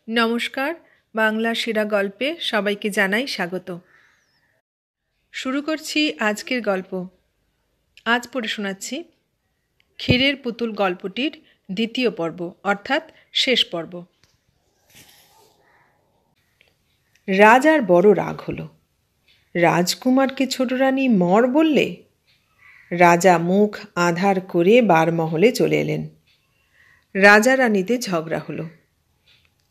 নমস্কার, বাংলা সেরা গল্পে সবাইকে জানাই স্বাগত। শুরু করছি আজকের গল্প। আজ পড়ে শোনাচ্ছি ক্ষীরের পুতুল গল্পটির দ্বিতীয় পর্ব, অর্থাৎ শেষ পর্ব। রাজার বড় রাগ হলো। রাজকুমারকে ছোট রানী মর বললে। রাজা মুখ আঁধার করে বারমহলে চলে এলেন। রাজা রানীতে ঝগড়া হলো।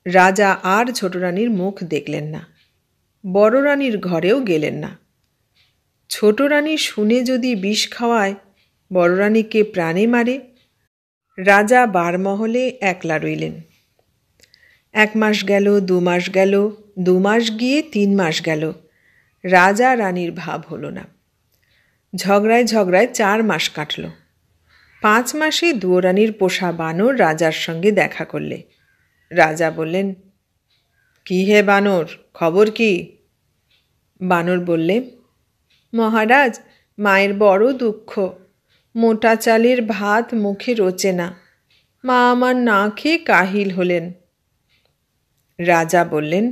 রাজা আর ছোট রানীর মুখ দেখলেন না, বড় রানীর ঘরেও গেলেন না। ছোট রানী শুনে যদি বিষ খাওয়ায়, বড় রানীকে প্রাণে মারে। রাজা বারমহলে একলা রইলেন। 1 মাস গেল, 2 মাস গেল, 2 মাস গিয়ে 3 মাস গেল। রাজা রানীর ভাব হলো না। ঝগড়ায় ঝগড়ায় 4 মাস কাটল। 5 মাসে দুয়োরানীর পোষা বানর রাজার সঙ্গে দেখা করলে। রাজা বললেন, কি হে বানর, খবর কি? বানর বললে, মহারাজ, মায়ের বড় দুঃখ। মোটা চালের ভাত মুখে রোচে না। মা আমার না খেয়ে কাহিল হলেন। রাজা বললেন,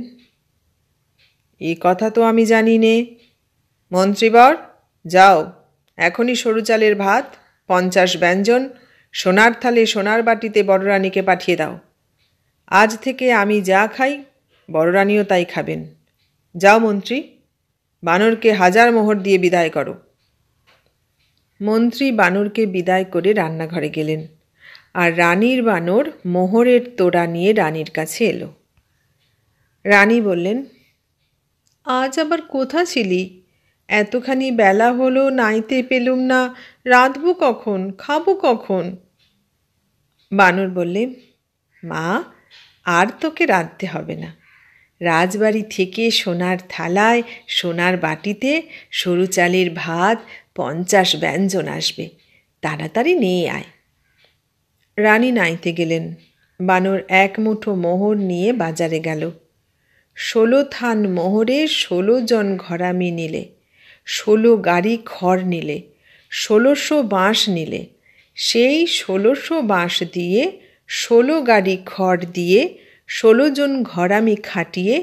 এ কথা তো আমি জানি নে। মন্ত্রীবর, যাও, এখনই সরু চালের ভাত, 50 ব্যঞ্জন, সোনার থালে সোনার বাটিতে বড় রানীকে পাঠিয়ে দাও। আজ থেকে আমি যা খাই, বড় রানীও তাই খাবেন। যাও মন্ত্রী, বানরকে 1000 মোহর দিয়ে বিদায় করো। মন্ত্রী বানরকে বিদায় করে রান্নাঘরে গেলেন, আর রানীর বানর মোহরের তোড়া নিয়ে রানীর কাছে এলো। রানী বললেন, আজ আবার কোথা ছিলি? এতখানি বেলা হলো, নাইতে পেলুম না। রাঁধব কখন, খাবো কখন? বানর বললে, মা, আর তোকে রাঁধতে হবে না। রাজবাড়ি থেকে সোনার থালায় সোনার বাটিতে সরু চালের ভাত 50 ব্যঞ্জন আসবে। তাড়াতাড়ি নিয়ে আয়। রানী নাইতে গেলেন। বানর 1 মুঠো মোহর নিয়ে বাজারে গেল। 16 থান মোহরে 16 জন ঘরামি নিলে, 16 গাড়ি খড় নিলে, 1600 বাঁশ নিলে। সেই 1600 বাঁশ দিয়ে 16 গাড়ি খড় দিয়ে 16 জন ঘরামি খাটিয়ে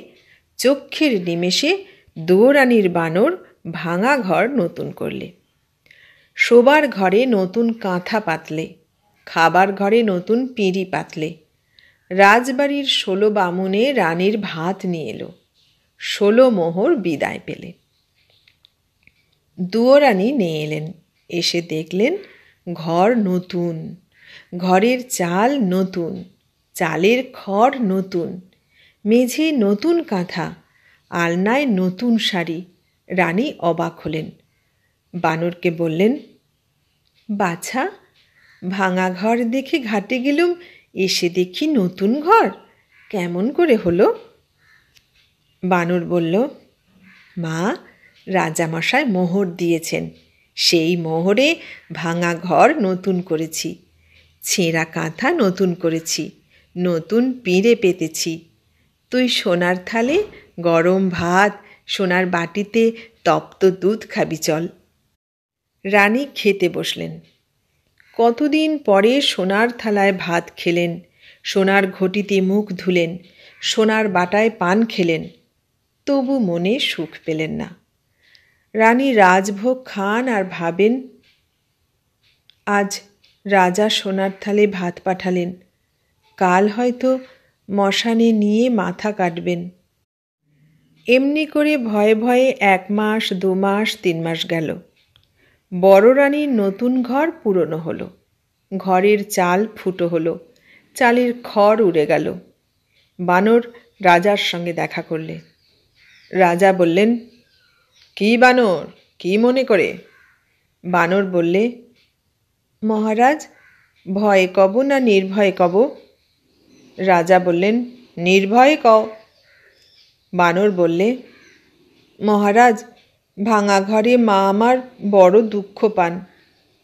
চক্ষের নিমেষে দুয়োরানীর বানর ভাঙা ঘর নতুন করলে। শোবার ঘরে নতুন কাঁথা পাতলে, খাবার ঘরে নতুন পিঁড়ি পাতলে। রাজবাড়ির 16 বামুনে রানীর ভাত নিয়ে এলো। 16 মোহর বিদায় পেলে। দুয়োরানী নিয়ে এলেন। এসে দেখলেন ঘর নতুন, ঘরের চাল নতুন, চালের খড় নতুন, মেঝে নতুন কাঁথা, আলনায় নতুন শাড়ি। রানী অবাক হলেন। বানরকে বললেন, বাছা, ভাঙা ঘর দেখে ঘাটে গেলুম, এসে দেখি নতুন ঘর, কেমন করে হলো? বানর বলল, মা, রাজামশাই মোহর দিয়েছেন, সেই মোহরে ভাঙা ঘর নতুন করেছি, ছেঁড়া কাঁথা নতুন করেছি, নতুন পিঁড়ে পেতেছি। তুই সোনার থালে গরম ভাত, সোনার বাটিতে তপ্ত দুধ খাবি, চল। রানী খেতে বসলেন। কতদিন পরে সোনার থালায় ভাত খেলেন, সোনার ঘটিতে মুখ ধুলেন, সোনার বাটায় পান খেলেন, তবু মনে সুখ পেলেন না। রানী রাজভোগ খান আর ভাবেন, আজ রাজা সোনার থালে ভাত পাঠালেন, কাল হয়তো মশানে নিয়ে মাথা কাটবেন। এমনি করে ভয়ে ভয়ে 1 মাস, 2 মাস, 3 মাস গেল। বড় রানীর নতুন ঘর পুরনো হলো। ঘরের চাল ফুটো হলো, চালের খড় উড়ে গেল। বানর রাজার সঙ্গে দেখা করলে। রাজা বললেন, কি বানর, কি মনে করে? বানর বললে, মহারাজ, ভয়ে কব না নির্ভয়ে কব? রাজা বললেন, নির্ভয়ে কও। বানর বললে, মহারাজ, ভাঙা ঘরে মা আমার বড় দুঃখ পান।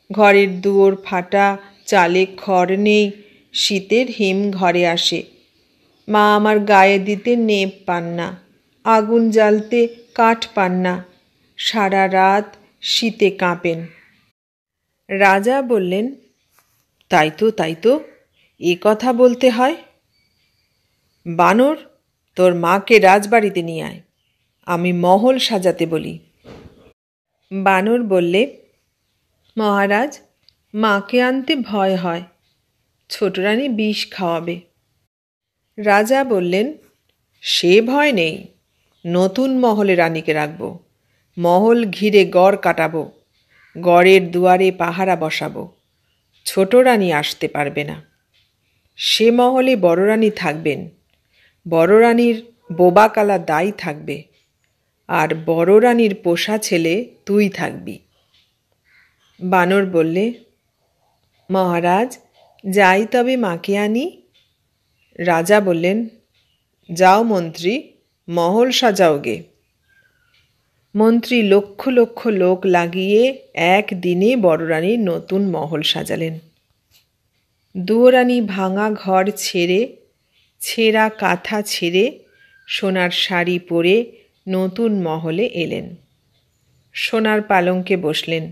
ঘরের দুয়োর ফাটা, চালে খড় নেই, শীতের হিম ঘরে আসে। মা আমার গায়ে দিতে নেপ পান না, আগুন জ্বালতে কাঠ পান না, সারা রাত শীতে কাঁপেন। রাজা বললেন, তাই তো, তাই তো, এ কথা বলতে হয়। বানর তোর মাকে রাজবাড়িতে নিয়ে আয়, আমি মহল সাজাতে বলি। বানর বললে, মহারাজ, মাকে আনতে ভয় হয়, ছোট রানী বিষ খাওয়াবে। রাজা বললেন, সে ভয় নেই, নতুন মহলে রানীকে রাখব, মহল ঘিরে গড় কাটাবো, গড়ের দুয়ারে পাহারা বসাবো, ছোট রানী আসতে পারবে না। সে মহলে বড় রানী থাকবেন, বড় রানীর বোবাকালা দাই থাকবে, আর বড় রানীর পোষা ছেলে তুই থাকবি। বানর বললে, মহারাজ, যাই তবে মাকে আনি। রাজা বললেন, যাও মন্ত্রী, মহল সাজাও গে। মন্ত্রী লক্ষ লক্ষ লোক লাগিয়ে একদিনে বড় রানীর নতুন মহল সাজালেন। দুয়োরানী ভাঙা ঘর ছেড়ে, ছেঁড়া কাঁথা ছেড়ে, সোনার শাড়ি পরে নতুন মহলে এলেন। সোনার পালঙ্কে বসলেন,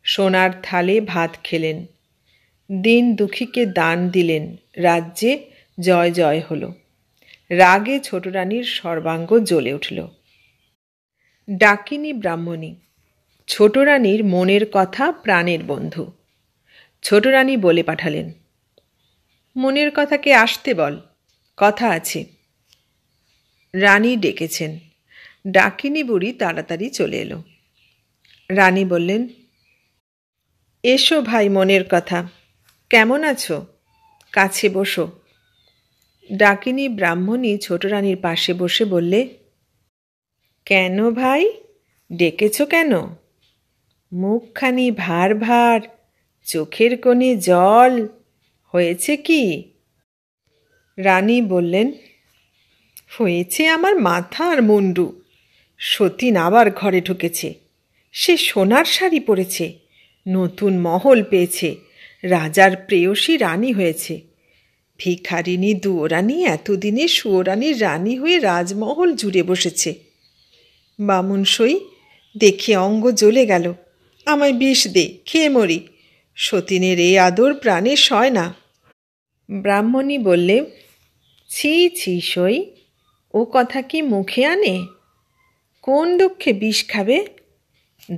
সোনার থালে ভাত খেলেন, দিন দুঃখীকে দান দিলেন, রাজ্যে জয় জয় হল। রাগে ছোট রানীর সর্বাঙ্গ জ্বলে উঠল। ডাকিনী ব্রাহ্মণী, ছোট রানীর মনের কথা প্রাণের বন্ধু। ছোট রানী বলে পাঠালেন, মনের কথাকে আসতে বল, কথা আছে। রানী ডেকেছেন। ডাকিনী বুড়ি তাড়াতাড়ি চলে এলো। রানী বললেন, এসো ভাই, মনের কথা, কেমন আছো? কাছে বসো। ডাকিনী ব্রাহ্মণী ছোট রানীর পাশে বসে বললে, কেন ভাই, ডেকেছ কেন? মুখখানি ভার ভার, চোখের কোণে জল, হয়েছে কি? রানী বললেন, হয়েছে আমার মাথা আর মুন্ডু। সতীন আবার ঘরে ঢুকেছে, সে সোনার শাড়ি পরেছে, নতুন মহল পেয়েছে, রাজার প্রেয়সী রানী হয়েছে। ভিখারিনী দুয়োরানী এতদিনে সুয়োরানীর রানী হয়ে রাজমহল জুড়ে বসেছে। বামুন সই, দেখে অঙ্গ জ্বলে গেল, আমায় বিষ দে, খেয়ে মরি, সতীনের এই আদর প্রাণে সয় না। ব্রাহ্মণী বললে, ছি ছি সই, ও কথা কি মুখে আনে? কোন দুঃখে বিষ খাবে?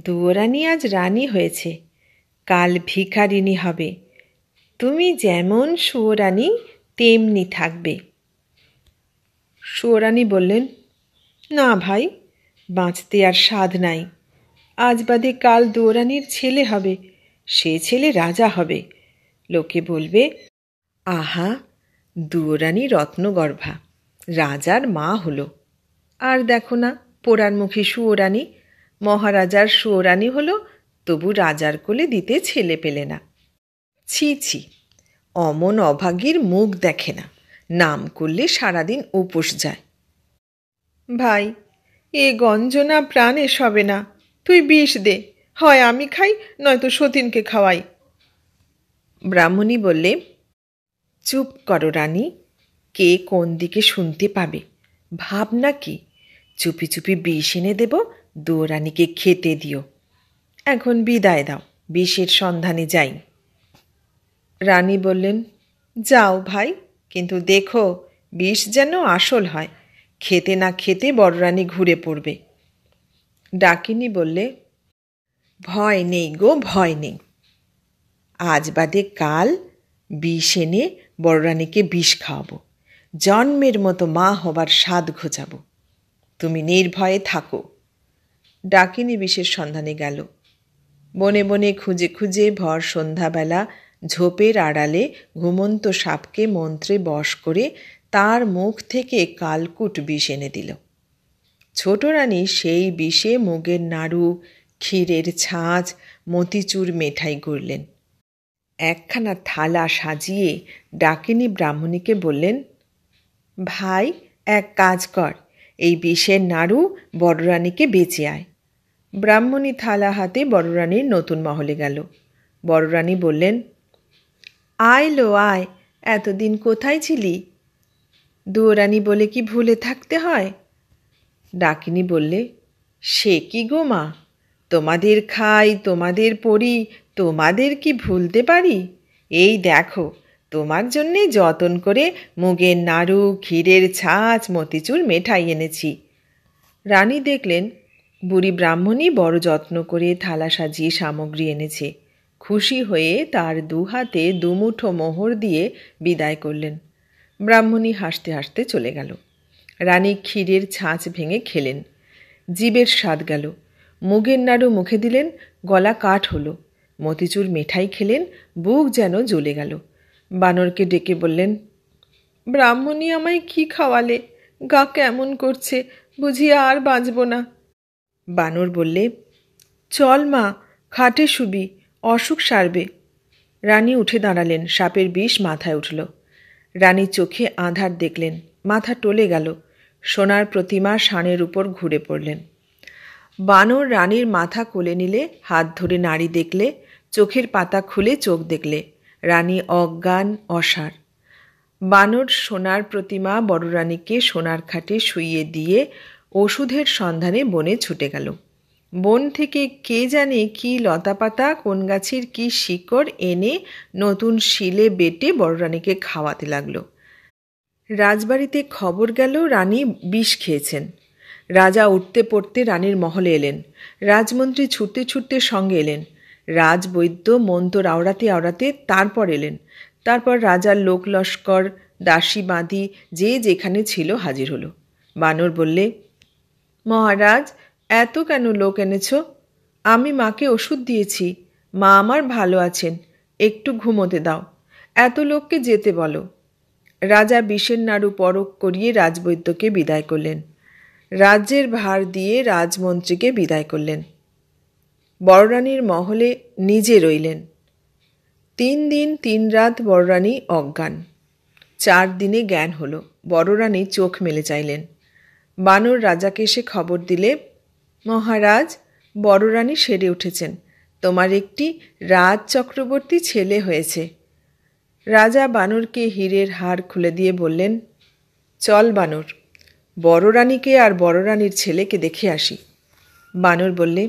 দুয়োরানী আজ রানী হয়েছে, কাল ভিখারিনী হবে, তুমি যেমন সুয়োরানী তেমনি থাকবে। সুয়োরানী বললেন, না ভাই, বাঁচতে আর স্বাদ নাই, আজ বাদে কাল দুয়োরানীর ছেলে হবে, সে ছেলে রাজা হবে, লোকে বলবে, আহা, দুয়োরানী রত্নগর্ভা, রাজার মা হলো। আর দেখো না, পোড়ারমুখী সুয়োরানী, মহারাজার সুয়োরানী হলো, তবু রাজার কোলে দিতে ছেলে পেলে না। ছি ছি, অমন অভাগীর মুখ দেখে না, নাম করলে সারাদিন উপোস যায়। ভাই, এ গঞ্জনা প্রাণে সবে না, তুই বিষ দে, হয় আমি খাই, নয়তো সতীনকে খাওয়াই। ব্রাহ্মণী বললে, চুপ করো রানী, কে কোন দিকে শুনতে পাবে, ভাবনা কি, চুপি চুপি বিষ এনে দেব, দুয়োরানীকে খেতে দিও। এখন বিদায় দাও, বিষের সন্ধানে যাই। রানী বললেন, যাও ভাই, কিন্তু দেখো বিষ যেন আসল হয়, খেতে না খেতে বড় রানী ঘুরে পড়বে। ডাকিনী বললে, ভয় নেই গো, ভয় নেই, আজ বাদে কাল বিষ এনে বড় রানীকে বিষ খাওয়াবো, জন্মের মতো মা হবার স্বাদ ঘোচাবো, তুমি নির্ভয়ে থাকো। ডাকিনী বিষের সন্ধানে গেল। বনে বনে খুঁজে খুঁজে ভর সন্ধ্যাবেলা ঝোপের আড়ালে ঘুমন্ত সাপকে মন্ত্রে বশ করে তার মুখ থেকে কালকুট বিষ এনে দিল। ছোট রানী সেই বিষে মুগের নাড়ু, ক্ষীরের ছাঁচ, মতিচুর মেঠাই গড়লেন। একখানা থালা সাজিয়ে ডাকিনী ব্রাহ্মণীকে বললেন, ভাই, এক কাজ কর, এই বিষের নাড়ু বড় রানীকে বেঁচে আয়। ব্রাহ্মণী থালা হাতে বড় রানীর নতুন মহলে গেল। বড় রানী বললেন, আয় লো আয়, এতদিন কোথায় ছিলি? দুয়োরানী বলে কি ভুলে থাকতে হয়? ডাকিনী বললে, সে কি গো মা, তোমাদের খাই, তোমাদের পড়ি, তোমাদের কি ভুলতে পারি? এই দেখো, তোমার জন্যে যতন করে মুগের নাড়ু, ক্ষীরের ছাঁচ, মতিচুর, মেঠাই এনেছি। রানী দেখলেন বুড়ি ব্রাহ্মণী বড় যত্ন করে থালা সাজিয়ে সামগ্রী এনেছে। খুশি হয়ে তার দুহাতে দুমুঠো মোহর দিয়ে বিদায় করলেন। ব্রাহ্মণী হাসতে হাসতে চলে গেল। রানী ক্ষীরের ছাঁচ ভেঙে খেলেন। জিভের স্বাদ গেল। মুগের নাড়ু মুখে দিলেন, গলা কাঠ হলো। মতিচুর মেঠাই খেলেন, বুক যেন জ্বলে গেল। বানরকে ডেকে বললেন, ব্রাহ্মণী আমায় কি খাওয়ালে? গা কেমন করছে, বুঝি আর বাঁচব না। বানর বললে, চল মা, খাটে শুবি, অসুখ সারবে। রানী উঠে দাঁড়ালেন। সাপের বিষ মাথায় উঠল। রানী চোখে আঁধার দেখলেন, মাথা টলে গেল। সোনার প্রতিমা ষাঁড়ের উপর ঘুরে পড়লেন। বানর রানীর মাথা কোলে নিলে, হাত ধরে নাড়ি দেখলে, চোখের পাতা খুলে চোখ দেখলে। রানী অজ্ঞান, অসাড়। বানর সোনার প্রতিমা বড় রানীকে সোনার খাটে শুইয়ে দিয়ে ওষুধের সন্ধানে বনে ছুটে গেল। বন থেকে কে জানে কি লতাপাতা, কোন গাছের কি শিকড় এনে নতুন শিলে বেটে বড় রানীকে খাওয়াতে লাগলো। রাজবাড়িতে খবর গেল রানী বিষ খেয়েছেন। রাজা উঠতে পড়তে রানীর মহলে এলেন। রাজমন্ত্রী ছুটতে ছুটতে সঙ্গে এলেন। রাজবৈদ্য মন্ত্র আওড়াতে আওড়াতে তারপর এলেন। তারপর রাজার লোক লস্কর, দাসী বাঁধি যে যেখানে ছিল হাজির হলো। বানর বললে, মহারাজ, এত কেন লোক এনেছ? আমি মাকে ওষুধ দিয়েছি, মা আমার ভালো আছেন, একটু ঘুমোতে দাও। এত লোককে যেতে বলো। রাজা বিষের নাড়ু পরখ করিয়ে রাজবৈদ্যকে বিদায় করলেন। রাজ্যের ভার দিয়ে রাজমন্ত্রীকে বিদায় করলেন। বড়রানীর মহলে নিজে রইলেন। 3 দিন 3 রাত বড়রানী অজ্ঞান। 4 দিনে জ্ঞান হলো। বড়রানী চোখ মেলে চাইলেন। বানর রাজাকে এসে খবর দিলে, মহারাজ, বড়রানী সেরে উঠেছেন, তোমার একটি রাজ চক্রবর্তী ছেলে হয়েছে। রাজা বানরকে হীরের হার খুলে দিয়ে বললেন, চল বানর, বড় রানীকে আর বড় রানীর ছেলেকে দেখে আসি। বানর বললে,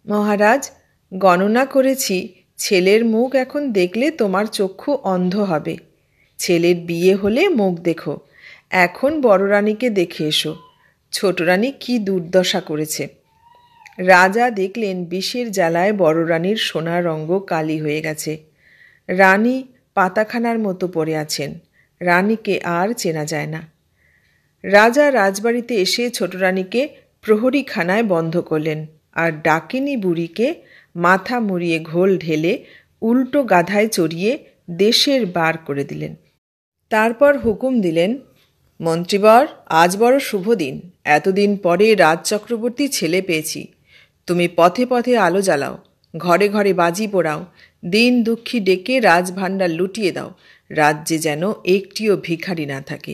মহারাজ, গণনা করেছি, ছেলের মুখ এখন দেখলে তোমার চক্ষু অন্ধ হবে। ছেলের বিয়ে হলে মুখ দেখো। এখন বড় রানীকে দেখে এসো, ছোট রানী কি দুর্দশা করেছে। রাজা দেখলেন বিষের জ্বালায় বড় রানীর সোনার অঙ্গ কালি হয়ে গেছে। রানী পাতাখানার মতো পড়ে আছেন। রানীকে আর চেনা যায় না। রাজা রাজবাড়িতে এসে ছোট রানীকে প্রহরীখানায় বন্ধ করলেন আর ডাকিনী বুড়িকে মাথা মুড়িয়ে ঘোল ঢেলে উল্টো গাধায় চড়িয়ে দেশের বার করে দিলেন। তারপর হুকুম দিলেন, মন্ত্রীবর, আজ বড় শুভ দিন। এতদিন পরে রাজ চক্রবর্তী ছেলে পেয়েছি। তুমি পথে পথে আলো জ্বালাও, ঘরে ঘরে বাজি পোড়াও, দিন দুঃখী ডেকে রাজভাণ্ডার লুটিয়ে দাও, রাজ্যে যেন একটিও ভিখারি না থাকে।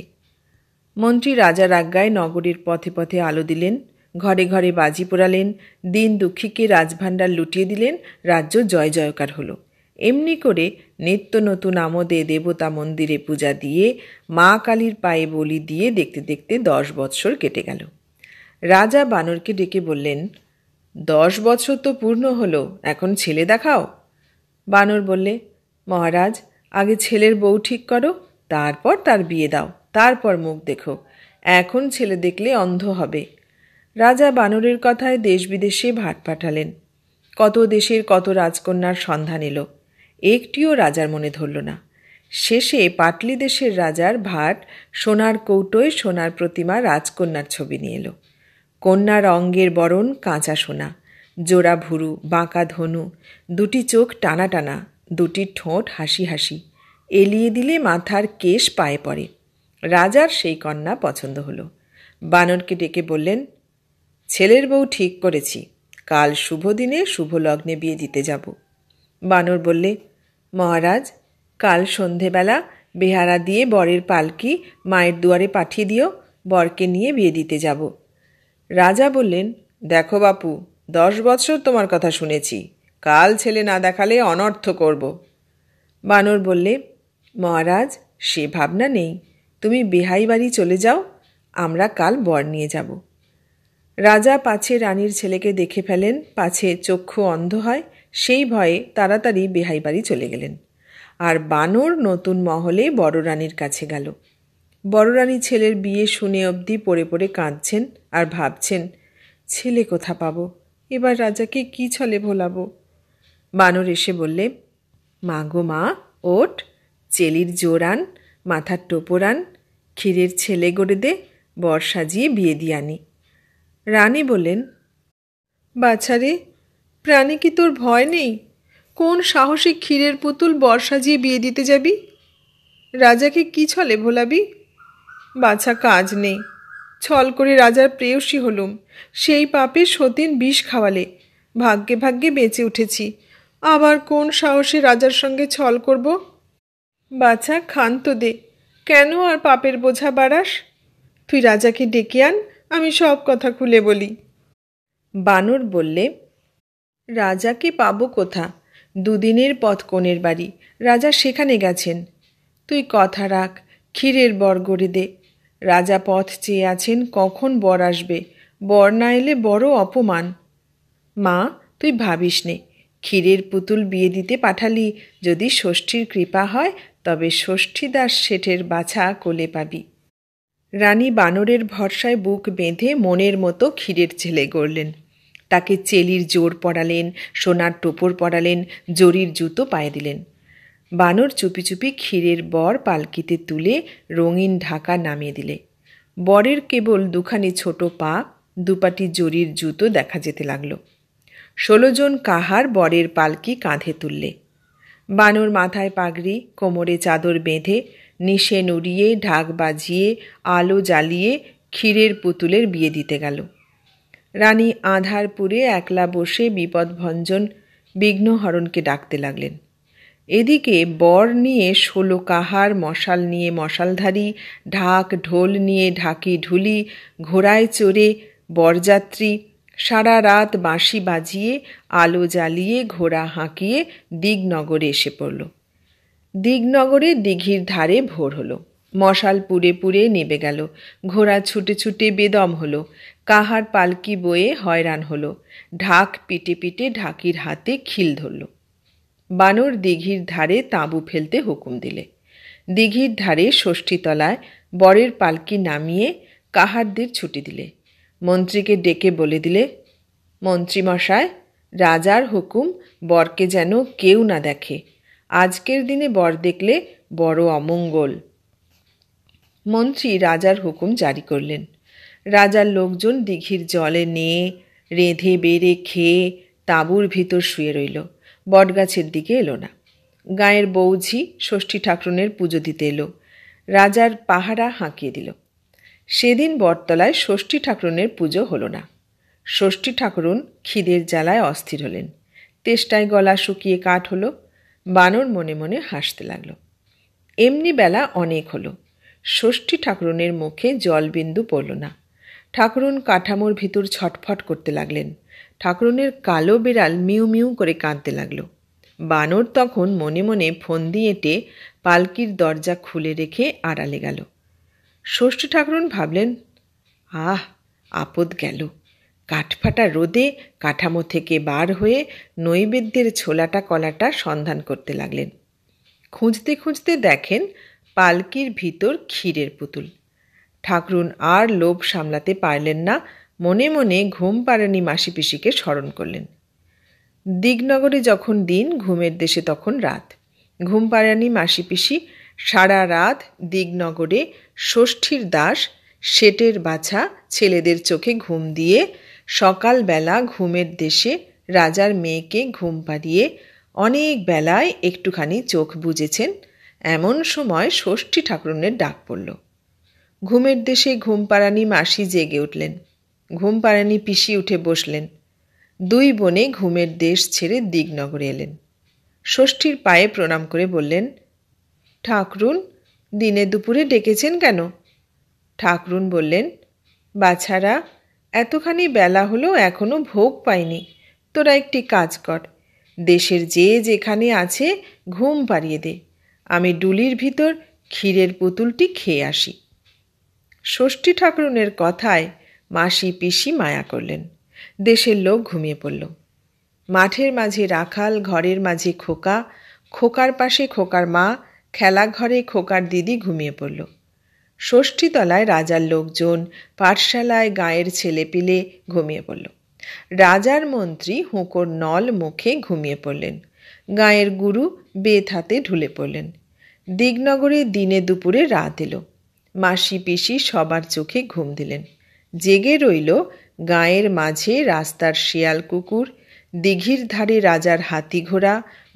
মন্ত্রী রাজার আজ্ঞায় নগরীর পথে পথে আলো দিলেন, ঘরে ঘরে বাজি পোড়ালেন, দিন দুঃখীকে রাজভাণ্ডার লুটিয়ে দিলেন, রাজ্য জয় জয়কার হলো। এমনি করে নিত্য নতুন আমোদে দেবতা মন্দিরে পূজা দিয়ে মা কালীর পায়ে বলি দিয়ে দেখতে দেখতে 10 বৎসর কেটে গেল। রাজা বানরকে ডেকে বললেন, 10 বছর তো পূর্ণ হলো, এখন ছেলে দেখাও। বানর বললে, মহারাজ, আগে ছেলের বউ ঠিক করো, তারপর তার বিয়ে দাও, তারপর মুখ দেখো। এখন ছেলে দেখলে অন্ধ হবে। রাজা বানরের কথায় দেশ বিদেশে ভাট পাঠালেন। কত দেশের কত রাজকন্যার সন্ধান এলো, একটিও রাজার মনে ধরল না। শেষে পাটলি দেশের রাজার ভাট সোনার কৌটোয় সোনার প্রতিমা রাজকন্যার ছবি নিয়ে এলো। কন্যার অঙ্গের বরণ কাঁচা সোনা, জোড়া ভুরু, বাঁকা ধনু, 2টি চোখ টানা টানা, 2টি ঠোঁট হাসি হাসি, এলিয়ে দিলে মাথার কেশ পায়ে পড়ে। রাজার সেই কন্যা পছন্দ হলো। বানরকে ডেকে বললেন, ছেলের বউ ঠিক করেছি, কাল শুভ দিনে শুভ লগ্নে বিয়ে দিতে যাব। বানর বললে, মহারাজ, কাল সন্ধেবেলা বেহারা দিয়ে বরের পালকি মায়ের দুয়ারে পাঠিয়ে দিও, বরকে নিয়ে বিয়ে দিতে যাব। রাজা বললেন, দেখো বাপু, 10 বছর তোমার কথা শুনেছি, কাল ছেলে না দেখালে অনর্থ করব। বানর বললে, মহারাজ, সে ভাবনা নেই, তুমি বেহাই বাড়ি চলে যাও, আমরা কাল বর নিয়ে যাব। রাজা পাছে রানীর ছেলেকে দেখে ফেলেন, পাছে চক্ষু অন্ধ হয়, সেই ভয়ে তাড়াতাড়ি বেহাই বাড়ি চলে গেলেন। আর বানর নতুন মহলে বড় রানীর কাছে গেল। বড় রানী ছেলের বিয়ে শুনে অবধি পড়ে পড়ে কাঁদছেন আর ভাবছেন, ছেলে কোথা পাবো, এবার রাজাকে কি ছলে ভোলাবো। বানর এসে বললে, মা গো মা, ওঠ, চেলির জোর আন, মাথার টোপর আন, ক্ষীরের ছেলে গড়ে দে, বর সাজিয়ে বিয়ে দিয়ে আনি। রানী বললেন, বাছারে, প্রাণী কি তোর ভয় নেই? কোন সাহসে ক্ষীরের পুতুল বর সাজিয়ে বিয়ে দিতে যাবি? রাজাকে কি ছলে ভোলাবি? বাছা, কাজ নেই, ছল করে রাজার প্রেয়সী হলুম, সেই পাপে সতীন বিষ খাওয়ালে, ভাগ্যে ভাগ্যে বেঁচে উঠেছি, আবার কোন সাহসে রাজার সঙ্গে ছল করব? বাছা, ক্ষান্ত দে, কেন আর পাপের বোঝা বাড়াস? তুই রাজাকে ডেকে আন, আমি সব কথা খুলে বলি। বানর বললে, রাজাকে পাবো কোথা? দুদিনের পথ কোণের বাড়ি, রাজা সেখানে গেছেন। তুই কথা রাখ, ক্ষীরের বর গড়ে দে। রাজা পথ চেয়ে আছেন কখন বর আসবে, বর না এলে বড় অপমান। মা, তুই ভাবিস নে, ক্ষীরের পুতুল বিয়ে দিতে পাঠালি, যদি ষষ্ঠীর কৃপা হয় তবে ষষ্ঠীদাস শেঠের বাছা কোলে পাবি। রানী বানরের ভরসায় বুক বেঁধে মনের মতো ক্ষীরের ছেলে গড়লেন। তাকে চেলির জোর পরালেন, সোনার টোপর পরালেন, জরির জুতো পায়ে দিলেন। বানর চুপি চুপি ক্ষীরের বর পালকিতে তুলে রঙিন ঢাকা নামিয়ে দিলে। বরের কেবল দুখানি ছোট পা, দুপাটি জরির জুতো দেখা যেতে লাগল। 16 জন কাহার বরের পালকি কাঁধে তুললে। বানর মাথায় পাগড়ি, কোমরে চাদর বেঁধে, নিশে উড়িয়ে, ঢাক বাজিয়ে, আলো জ্বালিয়ে ক্ষীরের পুতুলের বিয়ে দিতে গেল। রানী আঁধারপুরে একলা বসে বিপদভঞ্জন বিঘ্নহরণকে ডাকতে লাগলেন। এদিকে বর নিয়ে 16 কাহার, মশাল নিয়ে মশালধারী, ঢাক ঢোল নিয়ে ঢাকি ঢুলি, ঘোড়ায় চড়ে বরযাত্রী সারা রাত বাঁশি বাজিয়ে, আলো জ্বালিয়ে, ঘোড়া হাঁকিয়ে দিগনগরে এসে পড়ল। দিগনগরে দিঘির ধারে ভোর হলো। মশাল পুড়ে পুড়ে নেবে গেল, ঘোড়া ছুটে ছুটে বেদম হলো, কাহার পালকি বয়ে হয়রান হলো, ঢাক পিটে পিটে ঢাকির হাতে খিল ধরল। বানর দিঘির ধারে তাঁবু ফেলতে হুকুম দিলে। দিঘির ধারে ষষ্ঠীতলায় বরের পালকি নামিয়ে কাহারদের ছুটি দিলে। মন্ত্রীকে ডেকে বলে দিলে, মন্ত্রীমশায়, রাজার হুকুম, বরকে যেন কেউ না দেখে, আজকের দিনে বর দেখলে বড় অমঙ্গল। মন্ত্রী রাজার হুকুম জারি করলেন। রাজার লোকজন দিঘির জলে নিয়ে রেঁধে বেড়ে খেয়ে তাঁবুর ভিতর শুয়ে রইল, বটগাছের দিকে এলো না। গাঁয়ের বৌঝি ষষ্ঠী ঠাকুরনের পুজো দিতে এলো, রাজার পাহারা হাঁকিয়ে দিল। সেদিন বটতলায় ষষ্ঠী ঠাকুরনের পুজো হলো না। ষষ্ঠী ঠাকুরন খিদের জ্বালায় অস্থির হলেন, তেষ্টায় গলা শুকিয়ে কাঠ হলো। বানর মনে মনে হাসতে লাগল। এমনি বেলা অনেক হলো, ষষ্ঠী ঠাকুরনের মুখে জলবিন্দু পড়ল না। ঠাকুরন কাঠামোর ভিতর ছটফট করতে লাগলেন। ঠাকুরনের কালো বিড়াল মিউ মিউ করে কাঁদতে লাগল। বানর তখন মনে মনে ফন্দি এঁটে পালকির দরজা খুলে রেখে আড়ালে গেল। ষষ্ঠী ঠাকুরন ভাবলেন, আহ, আপদ গেল। কাঠফাটা রোদে কাঠামো থেকে বার হয়ে নৈবেদ্যের ছোলাটা কলাটা সন্ধান করতে লাগলেন। খুঁজতে খুঁজতে দেখেন পালকির ভিতর ক্ষীরের পুতুল। ঠাকুরন আর লোভ সামলাতে পারলেন না, মনে মনে ঘুমপাড়ানি মাসি পিসিকে স্মরণ করলেন। দিগনগরে যখন দিন, ঘুমের দেশে তখন রাত। ঘুমপাড়ানি মাসি পিসি সারা রাত দিগনগরে ষষ্ঠীর দাস শেটের বাছা ছেলেদের চোখে ঘুম দিয়ে সকালবেলা ঘুমের দেশে রাজার মেয়েকে ঘুম পাড়িয়ে অনেক বেলায় একটুখানি চোখ বুজেছেন। এমন সময় ষষ্ঠী ঠাকুরনের ডাক পড়ল। ঘুমের দেশে ঘুমপাড়ানি মাসি জেগে উঠলেন, ঘুমপাড়ানি পিসি উঠে বসলেন। দুই বোনে ঘুমের দেশ ছেড়ে দিগনগরে এলেন। ষষ্ঠীর পায়ে প্রণাম করে বললেন, ঠাকুরুন, দিনে দুপুরে ডেকেছেন কেন? ঠাকুরুন বললেন, বাছারা, এতখানি বেলা হলো এখনো ভোগ পাইনি, তোরা একটি কাজ কর, দেশের যে যেখানে আছে ঘুম পাড়িয়ে দে, আমি ডুলির ভিতর ক্ষীরের পুতুলটি খেয়ে আসি। ষষ্ঠী ঠাকুরনের কথায় মাসি পিসি মায়া করলেন। দেশের লোক ঘুমিয়ে পড়ল। মাঠের মাঝে রাখাল, ঘরের মাঝে খোকা, খোকার পাশে খোকার মা, খেলাঘরে খোকার দিদি ঘুমিয়ে পড়ল। ষষ্ঠীতলায় রাজার লোকজন, পাঠশালায় গাঁয়ের ছেলেপিলে ঘুমিয়ে পড়ল। রাজার মন্ত্রী হুঁকোর নল মুখে ঘুমিয়ে পড়লেন। গাঁয়ের গুরু বেত হাতে ঢুলে পড়লেন। দিগনগরে দিনে দুপুরে রাত এলো। মাসি পিসি সবার চোখে ঘুম দিলেন। জেগে রইল গাঁয়ের মাঝে রাস্তার শিয়াল কুকুর, দিঘির ধারে রাজার হাতি ঘোড়া,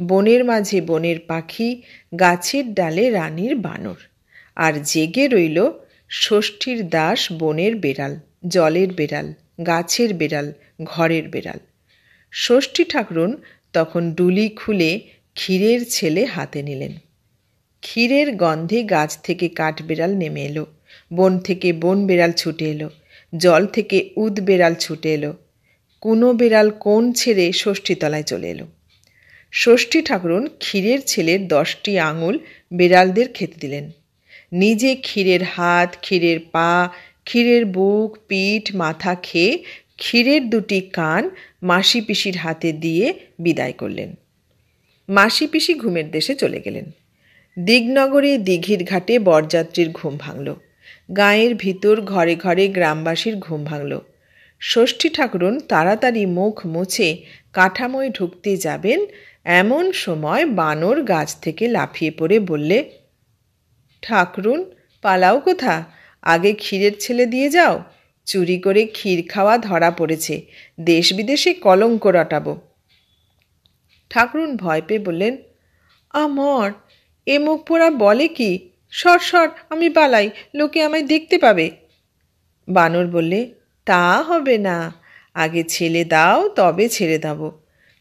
বনের মাঝে বনের পাখি, গাছের ডালে রানীর বানর। আর জেগে রইল ষষ্ঠীর দাস বনের বেড়াল, জলের বেড়াল, গাছের বেড়াল, ঘরের বেড়াল। ষষ্ঠী ঠাকুরুন তখন ডুলি খুলে ক্ষীরের ছেলে হাতে নিলেন। ক্ষীরের গন্ধে গাছ থেকে কাঠ বেড়াল নেমে এলো, বন থেকে বন বেড়াল ছুটে এলো, জল থেকে উদ বেড়াল ছুটে এলো। কুনো বেড়াল কোণ ছেড়ে ষষ্ঠীতলায় চলে এলো। ষষ্ঠী ঠাকুরুন ক্ষীরের ছেলের 10টি আঙুল বেড়ালদের খেতে দিলেন। নিজে ক্ষীরের হাত, ক্ষীরের পা, ক্ষীরের বুক, পিঠ, মাথা খেয়ে ক্ষীরের 2টি কান মাসি পিসির হাতে দিয়ে বিদায় করলেন। মাসি পিসি ঘুমের দেশে চলে গেলেন। দিগনগরে দিঘির ঘাটে বরযাত্রীর ঘুম ভাঙল। গাঁয়ের ভিতর ঘরে ঘরে গ্রামবাসীর ঘুম ভাঙল। ষষ্ঠী ঠাকুরুন তাড়াতাড়ি মুখ মুছে কাঠামোয় ঢুকতে যাবেন, এমন সময় বানর গাছ থেকে লাফিয়ে পড়ে বললে, ঠাকুরুন পালাও কোথা? আগে ক্ষীরের ছেলে দিয়ে যাও। চুরি করে ক্ষীর খাওয়া ধরা পড়েছে, দেশ বিদেশে কলঙ্ক রটাবো। ঠাকুরুন ভয় পেয়ে বললেন, আমর এ মুখ পোড়া বলে কি? সর সর, আমি পালাই, লোকে আমায় দেখতে পাবে। বানর বললে, তা হবে না, আগে ছেলে দাও, তবে ছেড়ে দেব,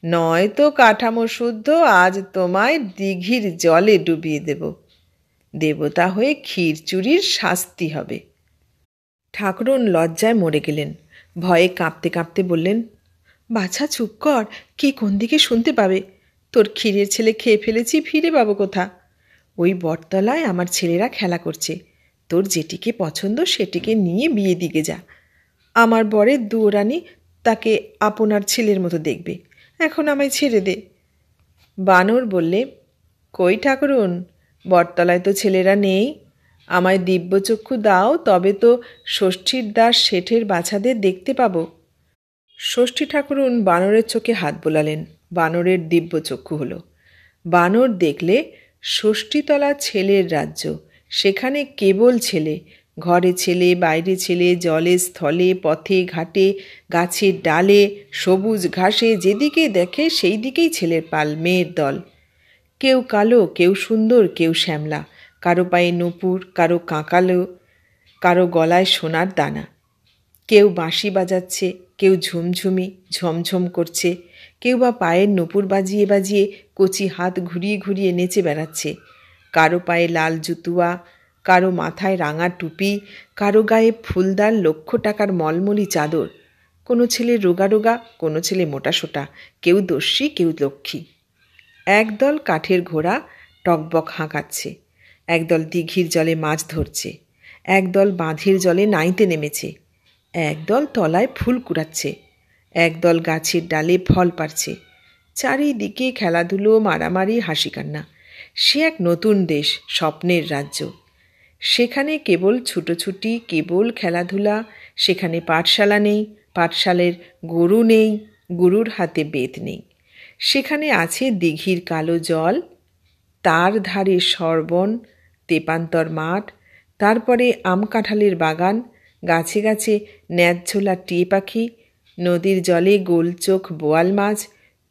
নয়তো কাঠামো শুদ্ধ আজ তোমায় দিঘির জলে ডুবিয়ে দেব। দেবতা হয়ে ক্ষীর চুরির শাস্তি হবে। ঠাকুরুন লজ্জায় মরে গেলেন। ভয়ে কাঁপতে কাঁপতে বললেন, বাছা চুপ কর, কে কোন দিকে শুনতে পাবে? তোর ক্ষীরের ছেলে খেয়ে ফেলেছি, ফিরে পাবো কোথা? ওই বটতলায় আমার ছেলেরা খেলা করছে, তোর যেটিকে পছন্দ সেটিকে নিয়ে বিয়ে দিকে যা। আমার বরের দুয়োরানি তাকে আপনার ছেলের মতো দেখবে, এখন আমায় ছেড়ে দে। বানর বললে, কই ঠাকুরুন, বটতলায় তো ছেলেরা নেই, আমায় দিব্যচক্ষু দাও, তবে তো ষষ্ঠীর দাস শেঠের বাছাদের দেখতে পাবো। ষষ্ঠী ঠাকুরুন বানরের চোখে হাত বোলালেন, বানরের দিব্যচক্ষু হলো। বানর দেখলে ষষ্ঠীতলা ছেলের রাজ্য, সেখানে কেবল ছেলে, ঘরে ছেলে, বাইরে ছেলে, জলে স্থলে, পথে ঘাটে, গাছের ডালে, সবুজ ঘাসে, যেদিকে দেখে সেই দিকেই ছেলের পাল, মেয়ের দল। কেউ কালো, কেউ সুন্দর, কেউ শ্যামলা, কারো পায়ে নূপুর, কারো কাঁকালো, কারো গলায় সোনার দানা। কেউ বাঁশি বাজাচ্ছে, কেউ ঝুমঝুমি ঝমঝম করছে, কেউ বা পায়ের নূপুর বাজিয়ে বাজিয়ে কচি হাত ঘুরিয়ে ঘুরিয়ে নেচে বেড়াচ্ছে। কারো পায়ে লাল জুতুয়া, কারো মাথায় রাঙা টুপি, কারো গায়ে ফুলদার 1,00,000 টাকার মলমলি চাদর। কোনো ছেলে রোগা রোগা, কোনো ছেলে মোটাসোটা, কেউ দস্যি, কেউ লক্ষ্মী। একদল কাঠের ঘোড়া টকবক হাঁকাচ্ছে, একদল দিঘির জলে মাছ ধরছে, একদল বাঁধের জলে নাইতে নেমেছে, একদল তলায় ফুল কুড়াচ্ছে, একদল গাছের ডালে ফল পাড়ছে। চারিদিকে খেলাধুলো, মারামারি, হাসি কান্না। সে এক নতুন দেশ, স্বপ্নের রাজ্য। সেখানে কেবল ছুটোছুটি, কেবল খেলাধুলা। সেখানে পাঠশালা নেই, পাঠশালের গরু নেই, গরুর হাতে বেত নেই। সেখানে আছে দিঘির কালো জল, তার ধারে সরবন, তেপান্তর মাঠ, তারপরে আম কাঁঠালের বাগান, গাছে গাছে ন্যায্যলা টিয়ে পাখি, নদীর জলে গোলচোখ বোয়াল মাছ,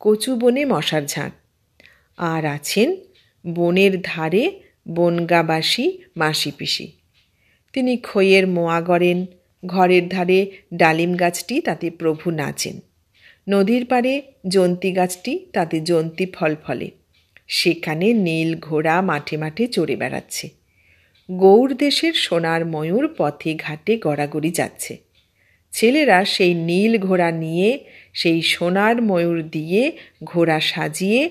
কচু বনে মশার ঝাঁক। আর আছেন বনের ধারে বনগাবাসী মাসি পিসি। তিনি খইয়ের মোয়া গড়েন, ঘরের ধারে ডালিম গাছটি, তাতে প্রভু নাচেন। নদীর পাড়ে জন্তি গাছটি, তাতে জন্তি ফল ফলে। সেখানে নীল ঘোড়া মাঠে মাঠে চড়ে বেড়াচ্ছে। গৌড় দেশের সোনার ময়ূর পথে ঘাটে গড়াগড়ি যাচ্ছে। ছেলেরা সেই নীল ঘোড়া নিয়ে, সেই সোনার ময়ূর দিয়ে ঘোড়া সাজিয়ে,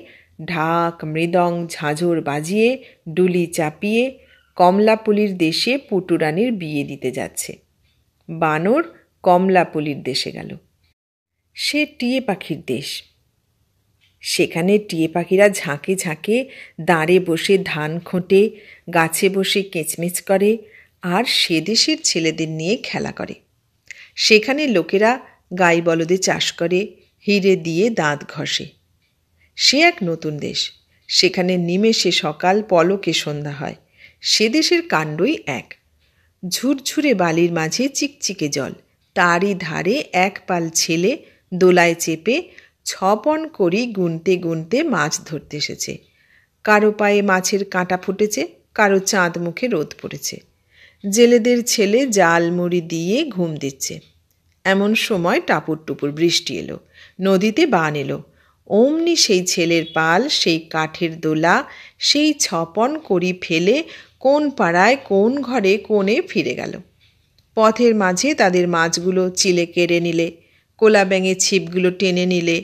ঢাক মৃদং ঝাঁঝর বাজিয়ে, ডুলি চাপিয়ে কমলাপুলির দেশে পুটুরানির বিয়ে দিতে যাচ্ছে। বানর কমলাপুলির দেশে গেল। সে টিয়ে পাখির দেশ। সেখানে টিয়ে পাখিরা ঝাঁকে ঝাঁকে দাঁড়ে বসে ধান খোঁটে, গাছে বসে কেচমেচ করে আর সে দেশের ছেলেদের নিয়ে খেলা করে। সেখানে লোকেরা গাই বলদে চাষ করে, হিরে দিয়ে দাঁত ঘষে। সে এক নতুন দেশ। সেখানে নিমেষে সকাল, পলকে সন্ধ্যা হয়। সে দেশের কাণ্ডই এক। ঝুরঝুরে বালির মাঝে চিকচিকে জল, তারই ধারে এক পাল ছেলে দোলায় চেপে 6 পণ করি গুনতে গুনতে মাছ ধরতে এসেছে। কারো পায়ে মাছের কাঁটা ফুটেছে, কারো চাঁদ মুখে রোদ পড়েছে। জেলেদের ছেলে জাল মুড়ি দিয়ে ঘুম দিচ্ছে। এমন সময় টাপুর টুপুর বৃষ্টি এলো, নদীতে বান এলো। অমনি সেই ছেলের পাল, সেই কাঠের দোলা, সেই 6 পণ করি ফেলে কোন পাড়ায় কোন ঘরে কোণে ফিরে গেল। পথের মাঝে তাদের মাছগুলো চিলে কেড়ে নিলে, কোলা ব্যাঙের ছিপগুলো টেনে নিলে।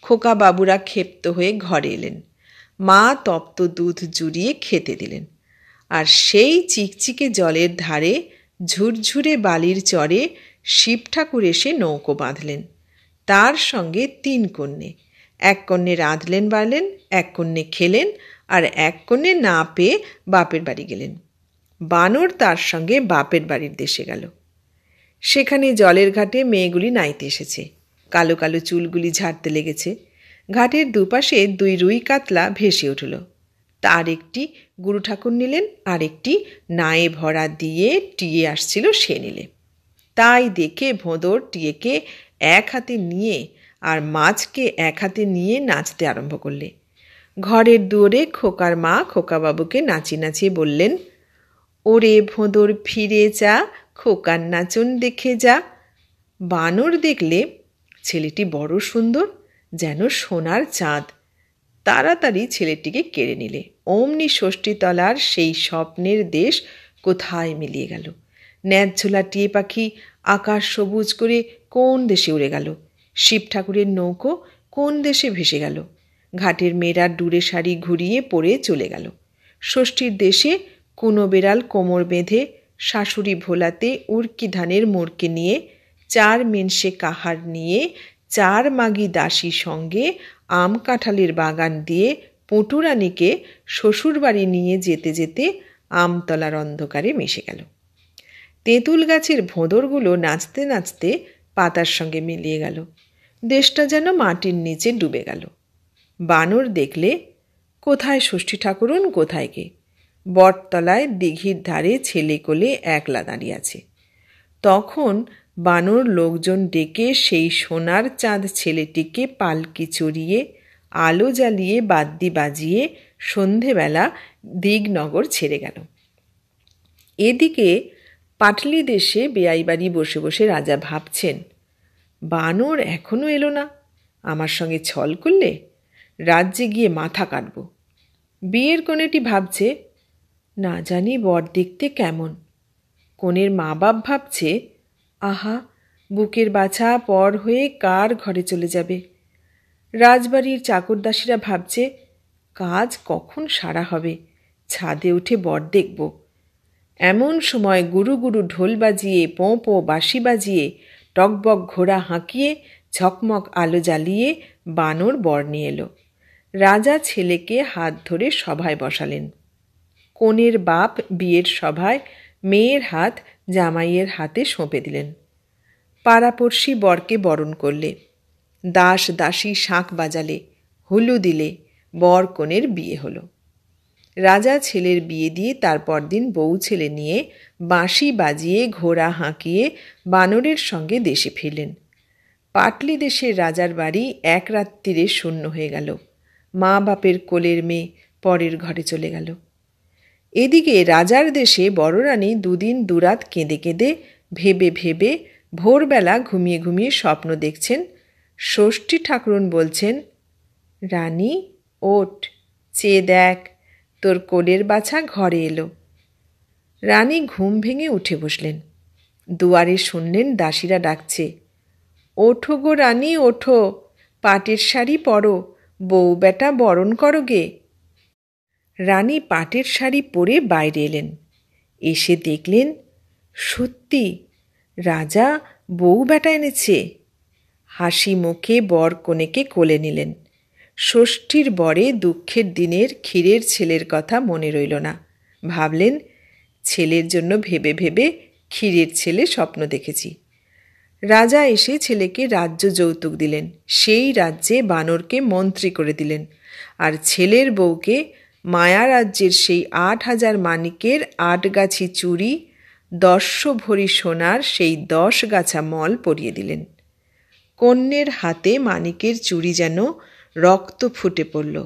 খোকা বাবুরা ক্ষেপ্ত হয়ে ঘরে এলেন। মা তপ্ত দুধ জুড়িয়ে খেতে দিলেন। আর সেই চিকচিকে জলের ধারে ঝুরঝুরে বালির চরে শিব ঠাকুর এসে নৌকো বাঁধলেন। তার সঙ্গে 3 কন্যে। 1 কন্যে রাঁধলেন বাড়লেন, 1 কন্যে খেলেন, আর 1 কন্যে না পেয়ে বাপের বাড়ি গেলেন। বানর তার সঙ্গে বাপের বাড়ির দেশে গেল। সেখানে জলের ঘাটে মেয়েগুলি নাইতে এসেছে। কালো কালো চুলগুলি ঝাড়তে লেগেছে। ঘাটের দুপাশে 2 রুই কাতলা ভেসে উঠল। তার একটি গুরু ঠাকুর নিলেন, আর একটি নায়ে ভরা দিয়ে টিয়ে আসছিল সে নিলে। তাই দেখে ভোঁদর টিয়েকে এক হাতে নিয়ে আর মাছকে এক হাতে নিয়ে নাচতে আরম্ভ করলে। ঘরের দুয়ারে খোকার মা খোকাবাবুকে নাচিয়ে নাচিয়ে বললেন, ওরে ভোঁদর ফিরে যা, খোকার নাচন দেখে যা। বানর দেখলে ছেলেটি বড় সুন্দর, যেন সোনার চাঁদ। তাড়াতাড়ি ছেলেটিকে কেড়ে নিলে। অমনি ষষ্ঠীতলার সেই স্বপ্নের দেশ কোথায় মিলিয়ে গেল। ন্যায্যলা টিয়ে পাখি আকাশ সবুজ করে কোন দেশে উড়ে গেল। শিব ঠাকুরের নৌকো কোন দেশে ভেসে গেল। ঘাটের মেয়েরা ডুরে শাড়ি ঘুরিয়ে পরে চলে গেল। ষষ্ঠীর দেশে কুনো বেড়াল কোমর বেঁধে শাশুড়ি ভোলাতে উড়কি ধানের মোড়কে নিয়ে, 4 মেনসে কাহার নিয়ে, 4 মাগি দাসী সঙ্গে আম কাঁঠালের বাগান দিয়ে পটুরানীকে শ্বশুরবাড়ি নিয়ে যেতে যেতে আমতলার অন্ধকারে মিশে গেল। তেঁতুল গাছের ভোঁদরগুলো নাচতে নাচতে পাতার সঙ্গে মিলিয়ে গেল। দেশটা যেন মাটির নিচে ডুবে গেল। বানর দেখলে কোথায় ষষ্ঠী ঠাকুরুন, কোথায় কে। বটতলায় দিঘির ধারে ছেলে কোলে একলা দাঁড়িয়ে আছে। তখন বানর লোকজন ডেকে সেই সোনার চাঁদ ছেলেটিকে পালকি চড়িয়ে, আলো জ্বালিয়ে, বাদ্যি বাজিয়ে সন্ধেবেলা দিগনগর ছেড়ে গেল। এদিকে পাটলি দেশে বেয়াই বাড়ি বসে বসে রাজা ভাবছেন, বানর এখনও এলো না, আমার সঙ্গে ছল করলে রাজ্যে গিয়ে মাথা কাটব। বিয়ের কনেটি ভাবছে, না জানি বর দেখতে কেমন। কনের মা বাপ ভাবছে, আহা, বুকের বাছা পর হয়ে কার ঘরে চলে যাবে। রাজবাড়ির চাকরদাসীরা ভাবছে, কাজ কখন সারা হবে, ছাদে উঠে বর দেখব। এমন সময় গুরু গুরু ঢোল বাজিয়ে, পোঁ পোঁ বাঁশি বাজিয়ে, টকবক ঘোড়া হাঁকিয়ে, ঝকমক আলো জ্বালিয়ে বানর বর নিয়ে এলো। রাজা ছেলেকে হাত ধরে সভায় বসালেন। কনের বাপ বিয়ের সভায় মেয়ের হাত জামাইয়ের হাতে সঁপে দিলেন। পাড়াপড়শি বরকে বরণ করলে। দাস দাসী শাঁখ বাজালে, হুলু দিলে। বর কনের বিয়ে হলো। রাজা ছেলের বিয়ে দিয়ে তারপর দিন বউ ছেলে নিয়ে বাঁশি বাজিয়ে, ঘোড়া হাঁকিয়ে বানরের সঙ্গে দেশে ফিরলেন। পাটলি দেশের রাজার বাড়ি এক রাত্রিরে শূন্য হয়ে গেল। মা বাপের কোলের মেয়ে পরের ঘরে চলে গেল। এদিকে রাজার দেশে বড় রানী 2 দিন 2 রাত কেঁদে কেঁদে, ভেবে ভেবে ভোরবেলা ঘুমিয়ে ঘুমিয়ে স্বপ্ন দেখছেন। ষষ্ঠী ঠাকুরুন বলছেন, রানী ওঠ, চেয়ে দেখ, তোর কোলের বাছা ঘরে এলো। রানী ঘুম ভেঙে উঠে বসলেন। দুয়ারে শুনলেন দাসীরা ডাকছে, ওঠো গো রানী ওঠো, পাটের শাড়ি পরো, বউ বেটা বরণ করো গে। রানী পাটের শাড়ি পরে বাইরে এলেন। এসে দেখলেন, সত্যি রাজা বউ বেটা এনেছে। হাসি মুখে বর কনেকে কোলে নিলেন। ষষ্ঠীর বরে দুঃখের দিনের ক্ষীরের ছেলের কথা মনে রইল না। ভাবলেন, ছেলের জন্য ভেবে ভেবে ক্ষীরের ছেলে স্বপ্ন দেখেছি। রাজা এসে ছেলেকে রাজ্য যৌতুক দিলেন। সেই রাজ্যে বানরকে মন্ত্রী করে দিলেন, আর ছেলের বউকে মায়া রাজ্যের সেই 8,000 মানিকের 8 গাছি চুড়ি, 10 ভরি সোনার সেই 10 গাছা মল পরিয়ে দিলেন। কন্যের হাতে মানিকের চুড়ি যেন রক্ত ফুটে পড়ল,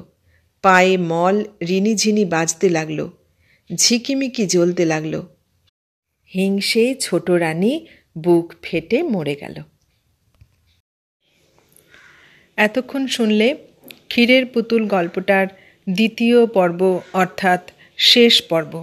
পায়ে মল রিনিঝিনি বাজতে লাগল, ঝিকিমিকি জ্বলতে লাগল। হিংসে ছোট রানী বুক ফেটে মরে গেল। এতক্ষণ শুনলে ক্ষীরের পুতুল গল্পটার দ্বিতীয় পর্ব অর্থাৎ শেষ পর্ব।